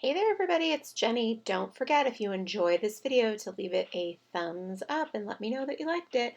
Hey there everybody, it's Jenny. Don't forget, if you enjoy this video, to leave it a thumbs up and let me know that you liked it.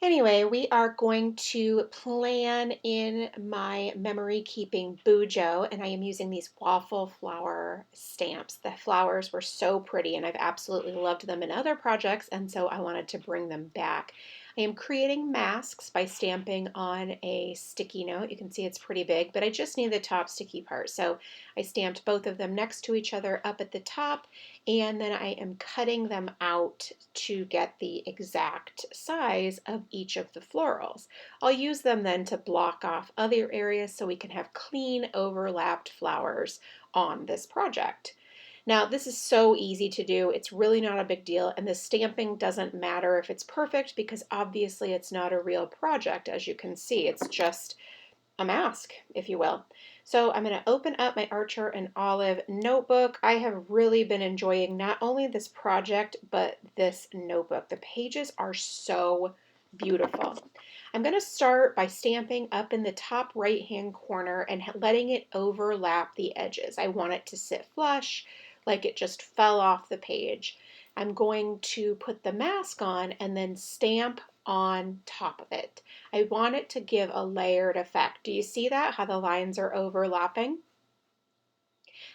Anyway, we are going to plan in my memory keeping BUJO, and I am using these waffle flower stamps. The flowers were so pretty and I've absolutely loved them in other projects, and so I wanted to bring them back. I am creating masks by stamping on a sticky note. You can see it's pretty big, but I just need the top sticky part. So I stamped both of them next to each other up at the top, and then I am cutting them out to get the exact size of each of the florals. I'll use them then to block off other areas so we can have clean overlapped flowers on this project. Now, this is so easy to do. It's really not a big deal, and the stamping doesn't matter if it's perfect because obviously it's not a real project. As you can see, it's just a mask, if you will. So I'm going to open up my Archer and Olive notebook. I have really been enjoying not only this project, but this notebook. The pages are so beautiful. I'm going to start by stamping up in the top right-hand corner and letting it overlap the edges. I want it to sit flush, like it just fell off the page. I'm going to put the mask on and then stamp on top of it. I want it to give a layered effect. Do you see that, how the lines are overlapping?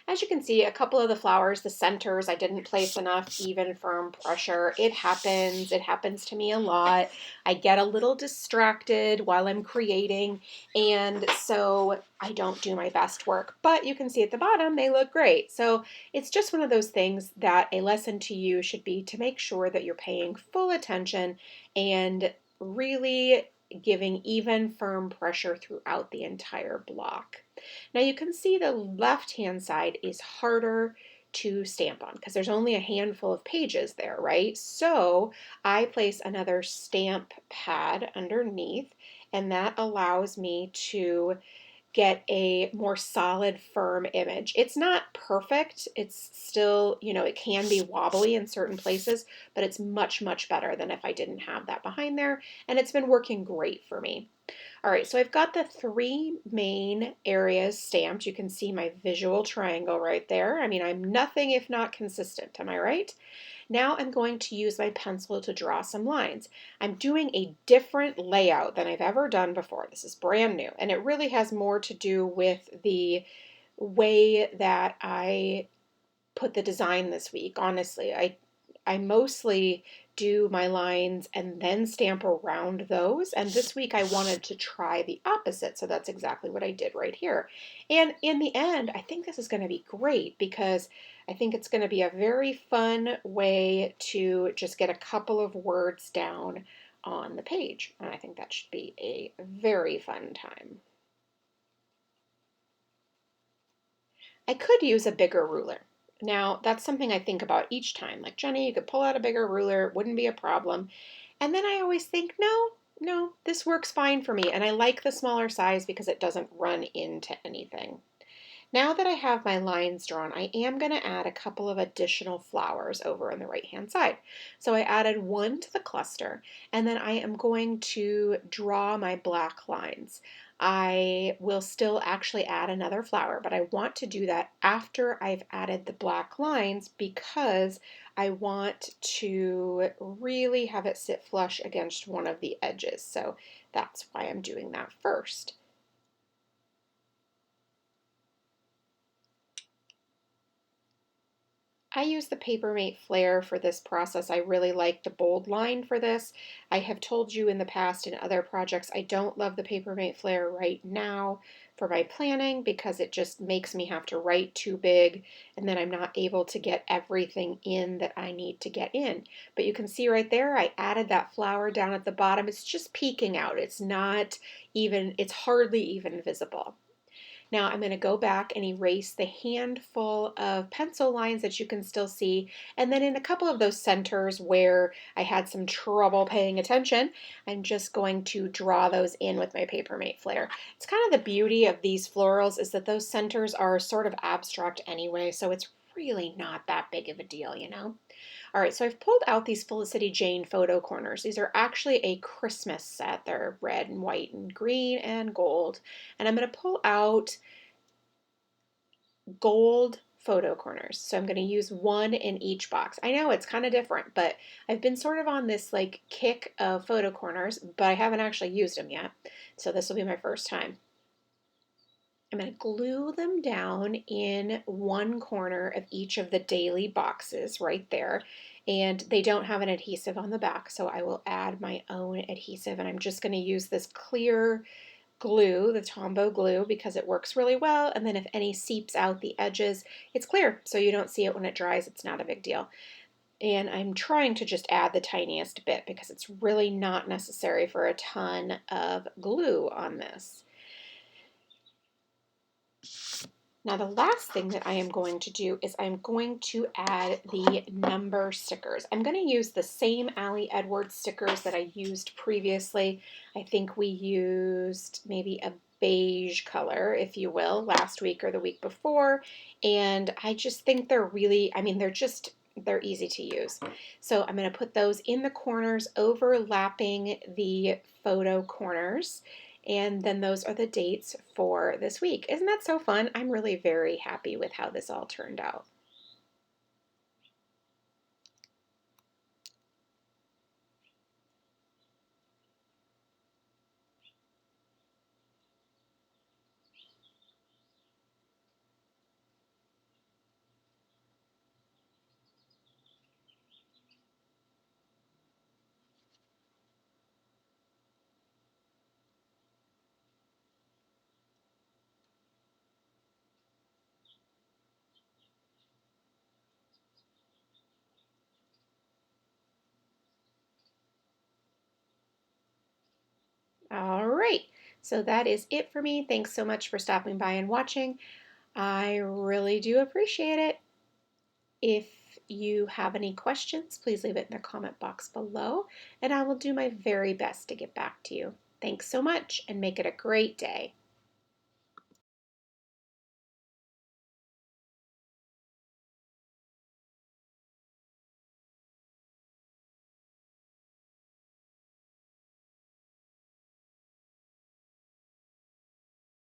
As you can see, a couple of the flowers, the centers, I didn't place enough even firm pressure. It happens. It happens to me a lot. I get a little distracted while I'm creating, and so I don't do my best work. But you can see at the bottom, they look great. So it's just one of those things that a lesson to you should be to make sure that you're paying full attention and really giving even firm pressure throughout the entire block. Now you can see the left-hand side is harder to stamp on because there's only a handful of pages there, right? So I place another stamp pad underneath, and that allows me to get a more solid, firm image. It's not perfect. It's still, it can be wobbly in certain places, but it's much, much better than if I didn't have that behind there, and it's been working great for me. All right, so I've got the three main areas stamped. You can see my visual triangle right there. I mean, I'm nothing if not consistent, am I right? Now I'm going to use my pencil to draw some lines. I'm doing a different layout than I've ever done before. This is brand new, and it really has more to do with the way that I put the design this week. Honestly, I mostly do my lines and then stamp around those. And this week I wanted to try the opposite. So that's exactly what I did right here. And in the end, I think this is going to be great because I think it's going to be a very fun way to just get a couple of words down on the page. And I think that should be a very fun time. I could use a bigger ruler. Now, that's something I think about each time. Like, Jenny, you could pull out a bigger ruler, it wouldn't be a problem. And then I always think, no, this works fine for me. And I like the smaller size because it doesn't run into anything. Now that I have my lines drawn, I am going to add a couple of additional flowers over on the right-hand side. So I added one to the cluster, and then I am going to draw my black lines. I will still actually add another flower, but I want to do that after I've added the black lines because I want to really have it sit flush against one of the edges. So that's why I'm doing that first. I use the Papermate Flare for this process. I really like the bold line for this. I have told you in the past in other projects I don't love the Papermate Flare right now for my planning because it just makes me have to write too big and then I'm not able to get everything in that I need to get in. But you can see right there I added that flower down at the bottom. It's just peeking out. It's not even, it's hardly even visible. Now I'm going to go back and erase the handful of pencil lines that you can still see, and then in a couple of those centers where I had some trouble paying attention, I'm just going to draw those in with my Papermate Flare. It's kind of the beauty of these florals is that those centers are sort of abstract anyway, so it's really not that big of a deal, All right, so I've pulled out these Felicity Jane photo corners. These are actually a Christmas set. They're red and white and green and gold. And I'm going to pull out gold photo corners. So I'm going to use one in each box. I know it's kind of different, but I've been sort of on this like kick of photo corners, but I haven't actually used them yet. So this will be my first time. I'm going to glue them down in one corner of each of the daily boxes right there. And they don't have an adhesive on the back, so I will add my own adhesive. And I'm just going to use this clear glue, the Tombow glue, because it works really well. And then if any seeps out the edges, it's clear, so you don't see it when it dries. It's not a big deal. And I'm trying to just add the tiniest bit because it's really not necessary for a ton of glue on this. Now the last thing that I am going to do is I'm going to add the number stickers. I'm going to use the same Ali Edwards stickers that I used previously. I think we used maybe a beige color, if you will, last week or the week before. And I just think they're really, I mean, they're easy to use. So I'm going to put those in the corners, overlapping the photo corners. And then those are the dates for this week. Isn't that so fun? I'm really very happy with how this all turned out. All right, so that is it for me. Thanks so much for stopping by and watching. I really do appreciate it. If you have any questions, please leave it in the comment box below, and I will do my very best to get back to you. Thanks so much, and make it a great day.